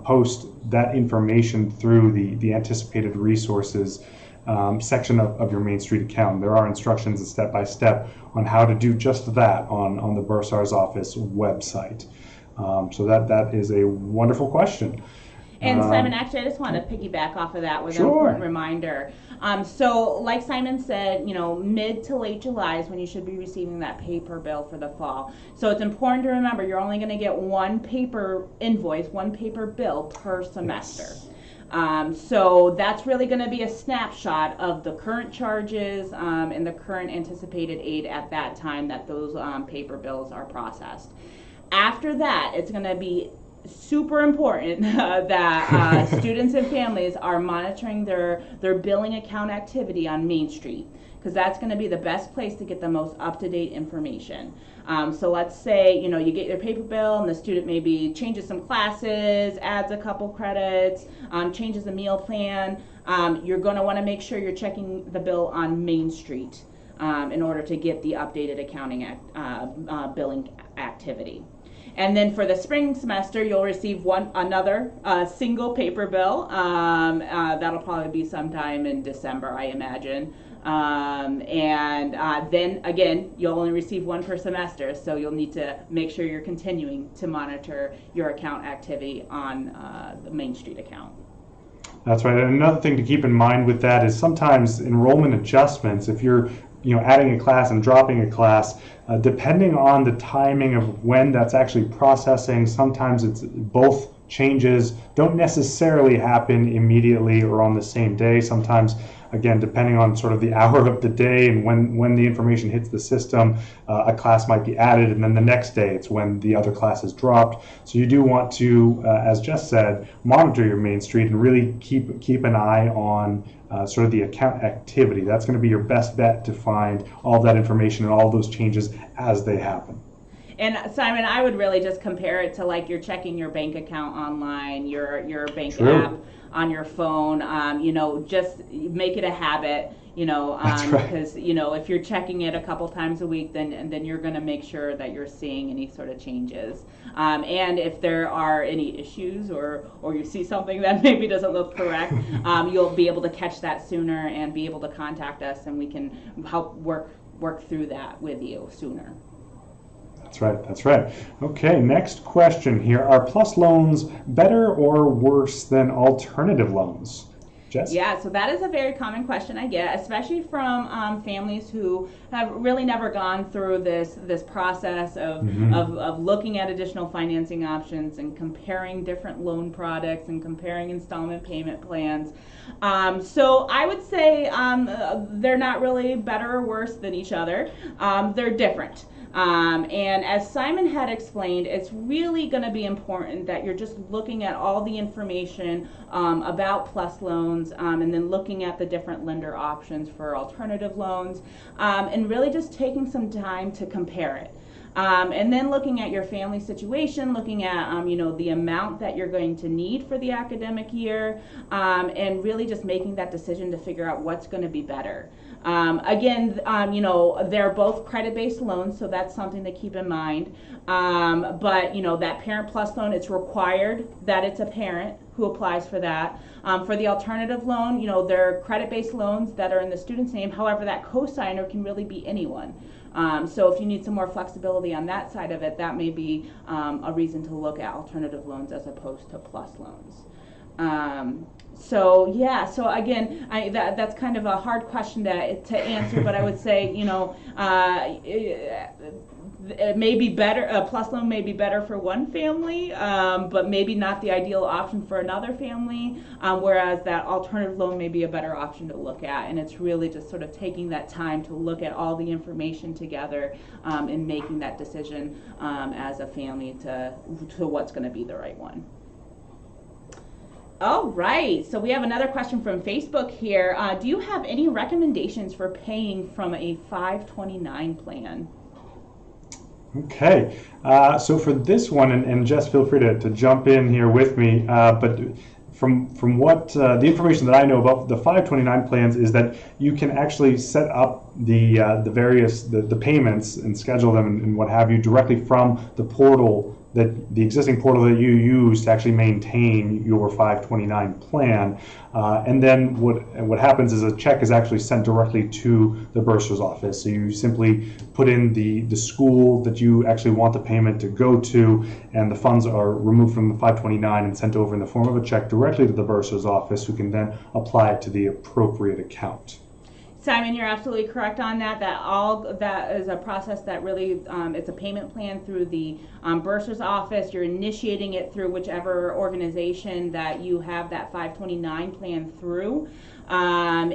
post that information through the anticipated resources section of your Main Street account. There are instructions step by step on how to do just that on the Bursar's office website. So that is a wonderful question. And Simon, actually, I just want to piggyback off of that with an Sure. important reminder. So, like Simon said, mid to late July is when you should be receiving that paper bill for the fall. So it's important to remember you're only going to get one paper invoice, one paper bill per semester. Yes. So that's really going to be a snapshot of the current charges and the current anticipated aid at that time that those paper bills are processed. After that, it's going to be super important that students and families are monitoring their billing account activity on Main Street, because that's going to be the best place to get the most up-to-date information. So let's say you get your paper bill and the student maybe changes some classes, adds a couple credits, changes the meal plan. You're going to want to make sure you're checking the bill on Main Street in order to get the updated accounting billing activity. And then for the spring semester, you'll receive another single paper bill. That'll probably be sometime in December, I imagine. Then again, you'll only receive one per semester, so you'll need to make sure you're continuing to monitor your account activity on the Main Street account. That's right. And another thing to keep in mind with that is sometimes enrollment adjustments, if you're adding a class and dropping a class, depending on the timing of when that's actually processing, sometimes it's both changes don't necessarily happen immediately or on the same day. Sometimes, again, depending on sort of the hour of the day and when the information hits the system, a class might be added, and then the next day it's when the other class is dropped. So you do want to, as Jess said, monitor your Main Street and really keep an eye on sort of the account activity. That's going to be your best bet to find all that information and all those changes as they happen. And Simon, I would really just compare it to like you're checking your bank account online, your bank True. app on your phone. Just make it a habit. That's right. Because if you're checking it a couple times a week, then you're going to make sure that you're seeing any sort of changes. And if there are any issues or you see something that maybe doesn't look correct, you'll be able to catch that sooner and be able to contact us, and we can help work through that with you sooner. That's right. Okay, next question here. Are PLUS loans better or worse than alternative loans? Jess? Yeah, so that is a very common question I get, especially from families who have really never gone through this process of looking at additional financing options and comparing different loan products and comparing installment payment plans. So I would say they're not really better or worse than each other. They're different. And as Simon had explained, it's really going to be important that you're just looking at all the information about PLUS loans and then looking at the different lender options for alternative loans and really just taking some time to compare it. And then looking at your family situation, looking at the amount that you're going to need for the academic year, and really just making that decision to figure out what's going to be better. Again, they're both credit-based loans, so that's something to keep in mind. But that Parent Plus loan, it's required that it's a parent who applies for that. For the alternative loan, they're credit-based loans that are in the student's name. However, that co-signer can really be anyone. So if you need some more flexibility on that side of it, that may be a reason to look at alternative loans as opposed to PLUS loans. So again, that's kind of a hard question to answer, but I would say, it may be better, a PLUS loan may be better for one family, but maybe not the ideal option for another family, whereas that alternative loan may be a better option to look at. And it's really just sort of taking that time to look at all the information together and making that decision as a family to what's going to be the right one. All right, so we have another question from Facebook here. Do you have any recommendations for paying from a 529 plan? Okay, so for this one, and Jess, feel free to jump in here with me, but from what the information that I know about the 529 plans is that you can actually set up the various payments and schedule them and what have you directly from the portal that the existing portal that you use to actually maintain your 529 plan. And then what happens is a check is actually sent directly to the bursar's office. So you simply put in the school that you actually want the payment to go to, and the funds are removed from the 529 and sent over in the form of a check directly to the bursar's office, who can then apply it to the appropriate account. Simon, you're absolutely correct on that. That is a process that really, it's a payment plan through the bursar's office. You're initiating it through whichever organization that you have that 529 plan through. And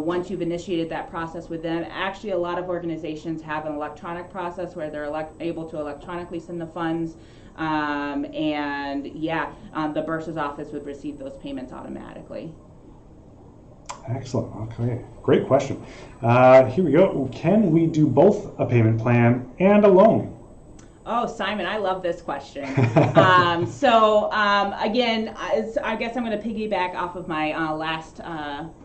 once you've initiated that process with them, actually a lot of organizations have an electronic process where they're able to electronically send the funds. The bursar's office would receive those payments automatically. Excellent. Okay, great question. Here we go. Can we do both a payment plan and a loan? Oh, Simon, I love this question. Again, I guess I'm going to piggyback off of my last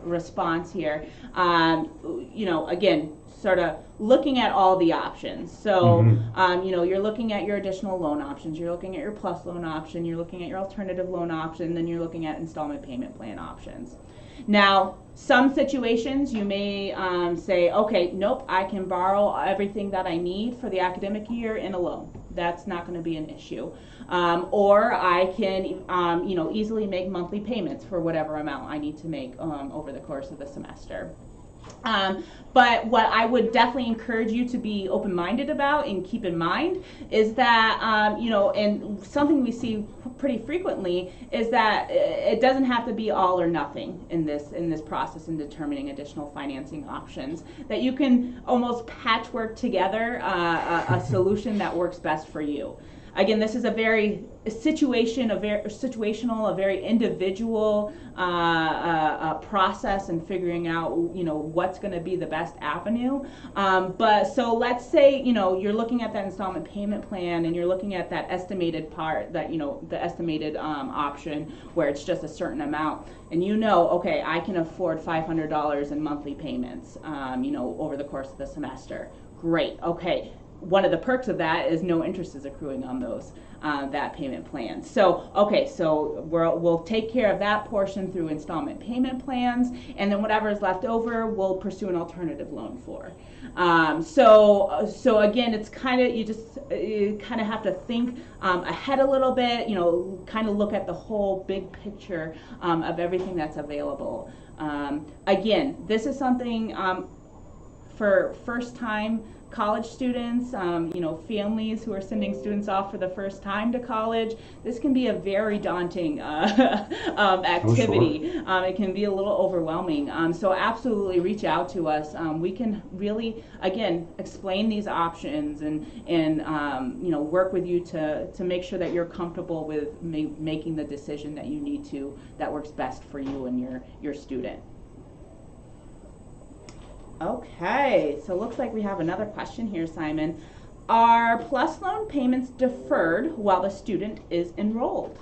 response here. Again, sort of looking at all the options. So, you're looking at your additional loan options, you're looking at your plus loan option, you're looking at your alternative loan option, then you're looking at installment payment plan options. Now, some situations you may say, okay, nope, I can borrow everything that I need for the academic year in a loan. That's not going to be an issue. Or I can, easily make monthly payments for whatever amount I need to make over the course of the semester. But what I would definitely encourage you to be open-minded about and keep in mind is that, and something we see pretty frequently is that it doesn't have to be all or nothing in this process in determining additional financing options. That you can almost patchwork together a solution that works best for you. Again, this is a very situational, a very individual process in figuring out, what's going to be the best avenue. So let's say, you're looking at that installment payment plan and you're looking at that estimated part, that, the estimated option where it's just a certain amount. And okay, I can afford $500 in monthly payments, over the course of the semester. Great. Okay. One of the perks of that is no interest is accruing on those that payment plan. So we'll take care of that portion through installment payment plans, and then whatever is left over, we'll pursue an alternative loan for. So again, it's kind of you kind of have to think ahead a little bit. Kind of look at the whole big picture of everything that's available. Again, this is something for first-time college students, families who are sending students off for the first time to college. This can be a very daunting activity. Oh, sure. It can be a little overwhelming. So absolutely reach out to us. We can really, again, explain these options and work with you to make sure that you're comfortable with making the decision that you need to, that works best for you and your student. Okay, so looks like we have another question here, Simon. Are PLUS loan payments deferred while the student is enrolled?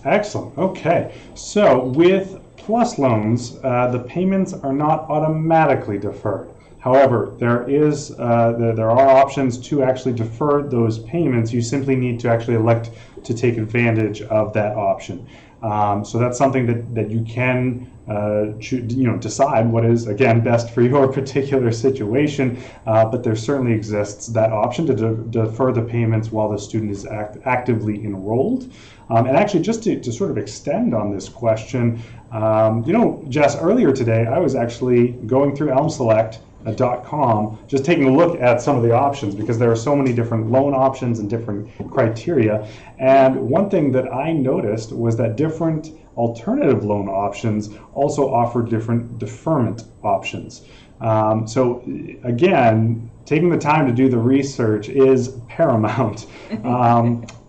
Excellent. Okay, so with PLUS loans, the payments are not automatically deferred. However, there are options to actually defer those payments. You simply need to actually elect to take advantage of that option. So that's something that you can decide what is, again, best for your particular situation, but there certainly exists that option to defer the payments while the student is actively enrolled. And actually, just to sort of extend on this question, Jess, earlier today I was actually going through ElmSelect.com, just taking a look at some of the options, because there are so many different loan options and different criteria. And one thing that I noticed was that different alternative loan options also offer different deferment options. So again, taking the time to do the research is paramount.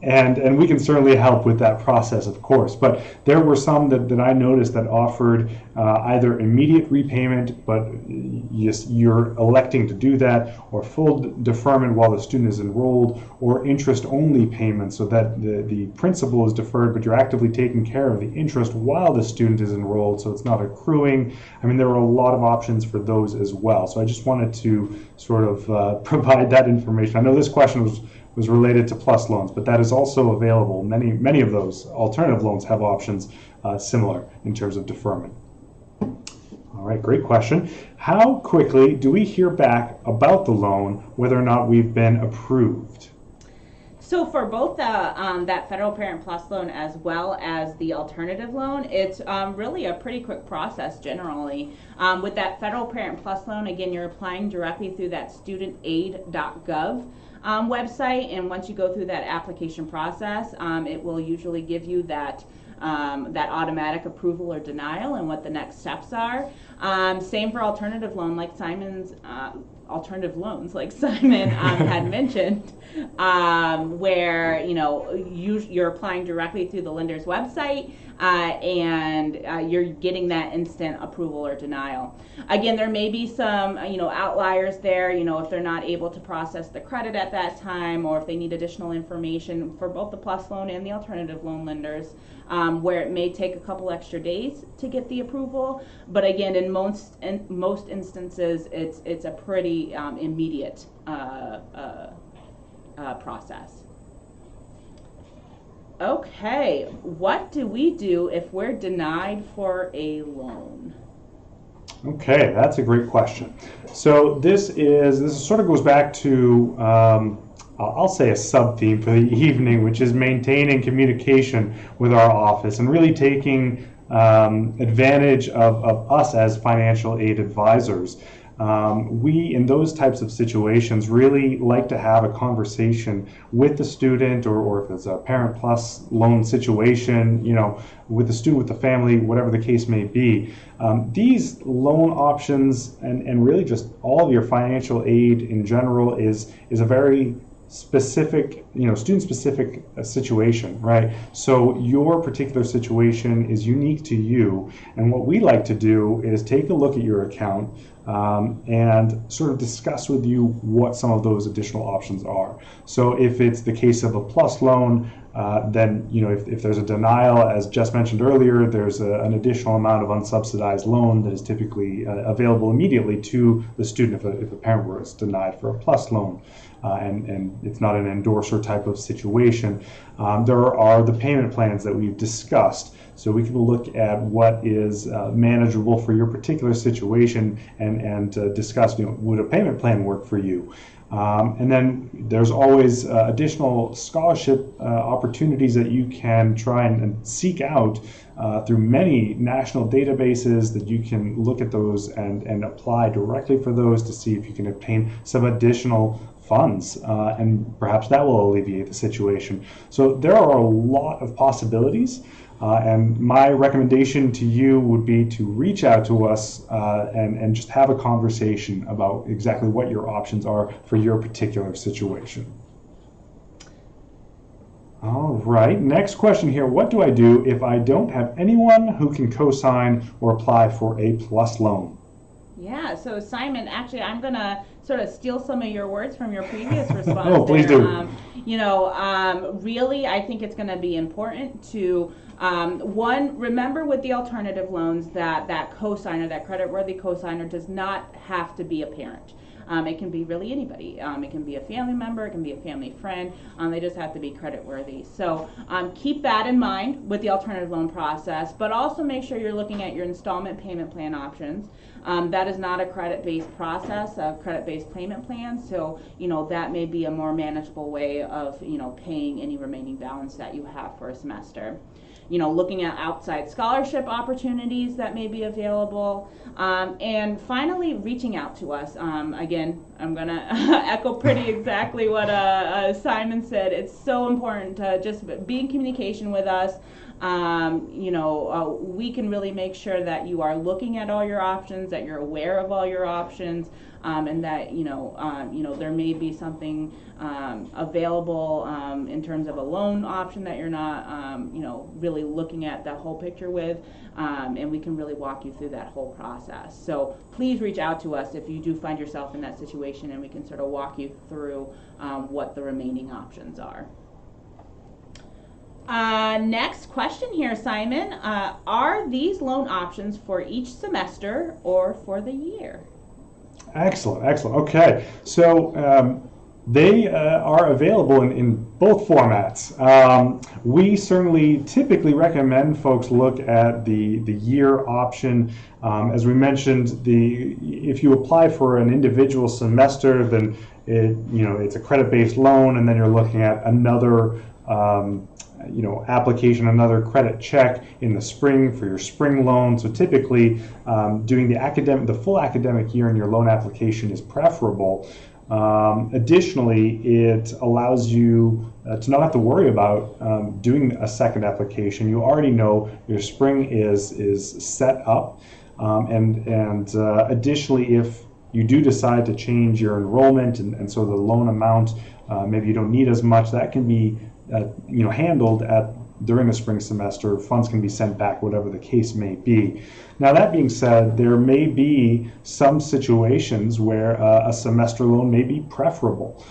And we can certainly help with that process, of course. But there were some that I noticed that offered either immediate repayment, but you're electing to do that, or full deferment while the student is enrolled, or interest-only payments, so that the principal is deferred, but you're actively taking care of the interest while the student is enrolled, so it's not accruing. I mean, there are a lot of options for those as well. So I just wanted to sort of provide that information. I know this question was related to PLUS loans, but that is also available. Many of those alternative loans have options similar in terms of deferment. All right, great question. How quickly do we hear back about the loan, whether or not we've been approved? So for both that Federal Parent Plus loan as well as the alternative loan, it's really a pretty quick process generally. With that Federal Parent Plus loan, again, you're applying directly through that studentaid.gov website, and once you go through that application process, it will usually give you that automatic approval or denial and what the next steps are. Same for alternative loan, like Simon's alternative loans, like Simon had mentioned, where you're applying directly through the lender's website and you're getting that instant approval or denial. Again, there may be some outliers there. If they're not able to process the credit at that time, or if they need additional information for both the plus loan and the alternative loan lenders, where it may take a couple extra days to get the approval. But again, in most instances, it's a pretty immediate process. Okay, what do we do if we're denied for a loan? Okay, that's a great question. So this sort of goes back to I'll say a sub-theme for the evening, which is maintaining communication with our office and really taking advantage of us as financial aid advisors. We, in those types of situations, really like to have a conversation with the student, or if it's a Parent Plus loan situation, with the student, with the family, whatever the case may be. These loan options and really just all of your financial aid in general is a very specific, student-specific situation, right? So your particular situation is unique to you, and what we like to do is take a look at your account and sort of discuss with you what some of those additional options are. So if it's the case of a plus loan, then if there's a denial, as Jess mentioned earlier, there's an additional amount of unsubsidized loan that is typically available immediately to the student if a parent was denied for a plus loan. And it's not an endorser type of situation. There are the payment plans that we've discussed. So we can look at what is manageable for your particular situation and discuss, would a payment plan work for you? And then there's always additional scholarship opportunities that you can try and seek out through many national databases, that you can look at those and apply directly for those to see if you can obtain some additional funds, and perhaps that will alleviate the situation. So there are a lot of possibilities. And my recommendation to you would be to reach out to us and just have a conversation about exactly what your options are for your particular situation. All right, next question here. What do I do if I don't have anyone who can co-sign or apply for a plus loan? Yeah, so Simon, actually, I'm going to sort of steal some of your words from your previous response. Oh, please do. Really, I think it's going to be important to, one, remember with the alternative loans that co-signer, that credit-worthy co-signer, does not have to be a parent. It can be really anybody. It can be a family member, it can be a family friend. They just have to be credit worthy. So keep that in mind with the alternative loan process, but also make sure you're looking at your installment payment plan options. That is not a credit-based process, a credit-based payment plan. So, that may be a more manageable way of, paying any remaining balance that you have for a semester. Looking at outside scholarship opportunities that may be available. And finally, reaching out to us. Again, I'm going to echo pretty exactly what Simon said. It's so important to just be in communication with us. We can really make sure that you are looking at all your options, that you're aware of all your options, and that there may be something available in terms of a loan option that you're not really looking at the whole picture with, and we can really walk you through that whole process. So please reach out to us if you do find yourself in that situation, and we can sort of walk you through what the remaining options are. Next question here, Simon. Are these loan options for each semester or for the year? Excellent. Okay. So They are available in both formats. We certainly typically recommend folks look at the year option. As we mentioned, if you apply for an individual semester, then it's a credit-based loan, and then you're looking at another application, another credit check in the spring for your spring loan. So typically, doing the full academic year in your loan application is preferable. Additionally, it allows you to not have to worry about doing a second application. You already know your spring is set up, and additionally, if you do decide to change your enrollment and so the loan amount, maybe you don't need as much, that can be handled during the spring semester. Funds can be sent back, whatever the case may be. Now, that being said, there may be some situations where a semester loan may be preferable.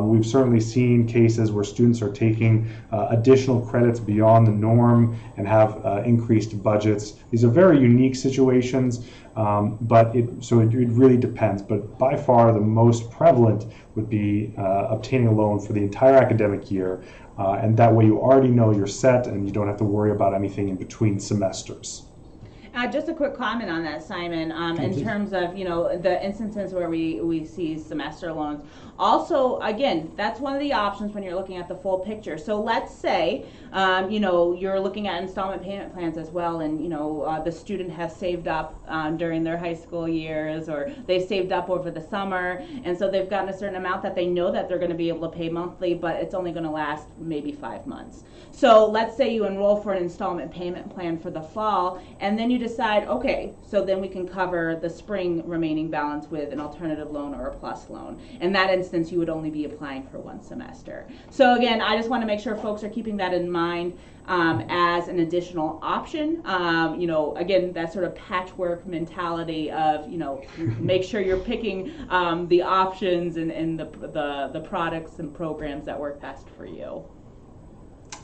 We've certainly seen cases where students are taking additional credits beyond the norm and have increased budgets. These are very unique situations, but it really depends. But by far, the most prevalent would be obtaining a loan for the entire academic year. And that way you already know you're set and you don't have to worry about anything in between semesters. Just a quick comment on that, Simon, in terms of, the instances where we see semester loans. Also, again, that's one of the options when you're looking at the full picture. So let's say, you're looking at installment payment plans as well, and, the student has saved up during their high school years, or they saved up over the summer, and so they've gotten a certain amount that they know that they're going to be able to pay monthly, but it's only going to last maybe 5 months. So let's say you enroll for an installment payment plan for the fall, and then you decide, okay, so then we can cover the spring remaining balance with an alternative loan or a plus loan. In that instance, you would only be applying for 1 semester. So again, I just want to make sure folks are keeping that in mind as an additional option. Again, that sort of patchwork mentality of, make sure you're picking the options and the products and programs that work best for you.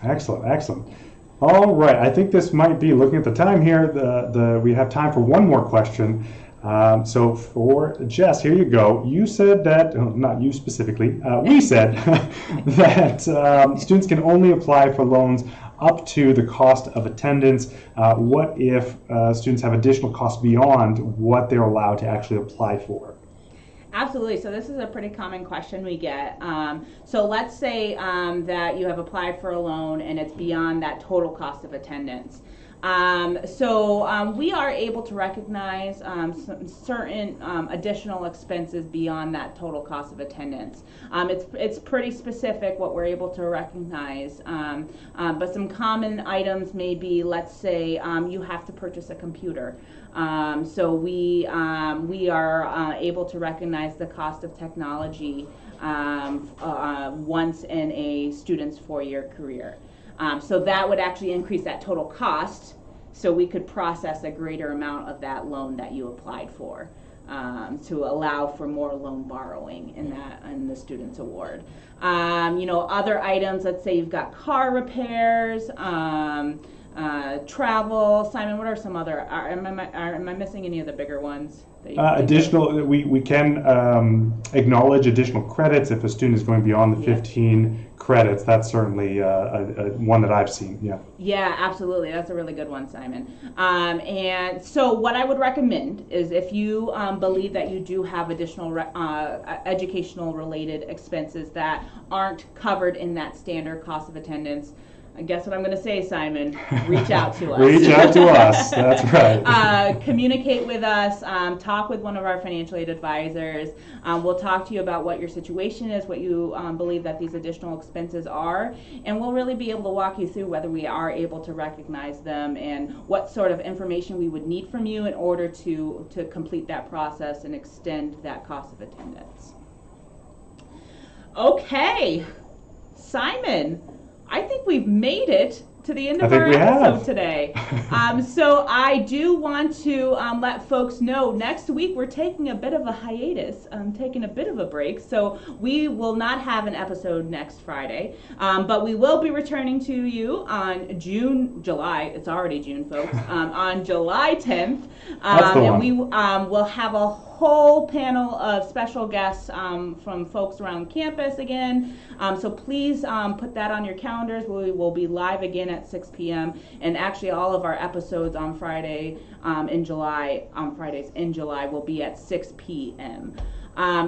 Excellent. All right, I think this might be, looking at the time here, we have time for one more question. So for Jess, here you go. You said that, not you specifically, we said that students can only apply for loans up to the cost of attendance. What if students have additional costs beyond what they're allowed to actually apply for? Absolutely. So this is a pretty common question we get. So let's say that you have applied for a loan and it's beyond that total cost of attendance. We are able to recognize certain additional expenses beyond that total cost of attendance. It's pretty specific what we're able to recognize, but some common items may be, let's say, you have to purchase a computer. We are able to recognize the cost of technology once in a student's 4-year career. So that would actually increase that total cost, so we could process a greater amount of that loan that you applied for, to allow for more loan borrowing in the student's award. Other items, let's say you've got car repairs, travel. Simon, what are some other? Am I missing any of the bigger ones? Additional, we can acknowledge additional credits if a student is going beyond the 15 credits. That's certainly one that I've seen. Yeah, absolutely. That's a really good one, Simon. And so what I would recommend is, if you believe that you do have additional educational related expenses that aren't covered in that standard cost of attendance, I guess what I'm going to say, Simon, reach out to us. Reach out to us, that's right. Communicate with us, talk with one of our financial aid advisors. We'll talk to you about what your situation is, what you believe that these additional expenses are, and we'll really be able to walk you through whether we are able to recognize them and what sort of information we would need from you in order to complete that process and extend that cost of attendance. Okay, Simon, I think we've made it to the end I of think our we episode have. today. So I do want to let folks know next week we're taking a bit of a hiatus, taking a bit of a break. So we will not have an episode next Friday, but we will be returning to you on July. It's already June, folks. On July 10th, That's the and one. we will have a whole panel of special guests from folks around campus again. So please put that on your calendars. We will be live again at 6 p.m. And actually all of our episodes on Fridays in July will be at 6 p.m.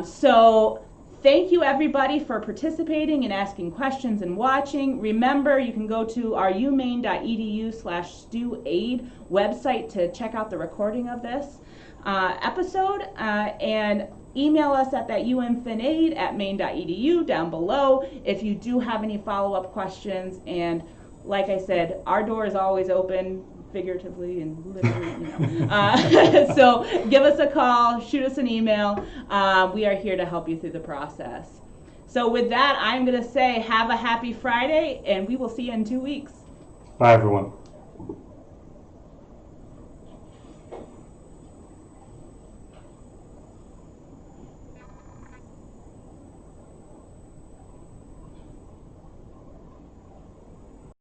So thank you everybody for participating and asking questions and watching. Remember, you can go to our umaine.edu/StuAid website to check out the recording of this episode and email us at that umfinaid@maine.edu down below if you do have any follow-up questions. And like I said, our door is always open, figuratively and literally, so give us a call, shoot us an email. We are here to help you through the process. So with that, I'm going to say have a happy Friday, and we will see you in 2 weeks. Bye, everyone.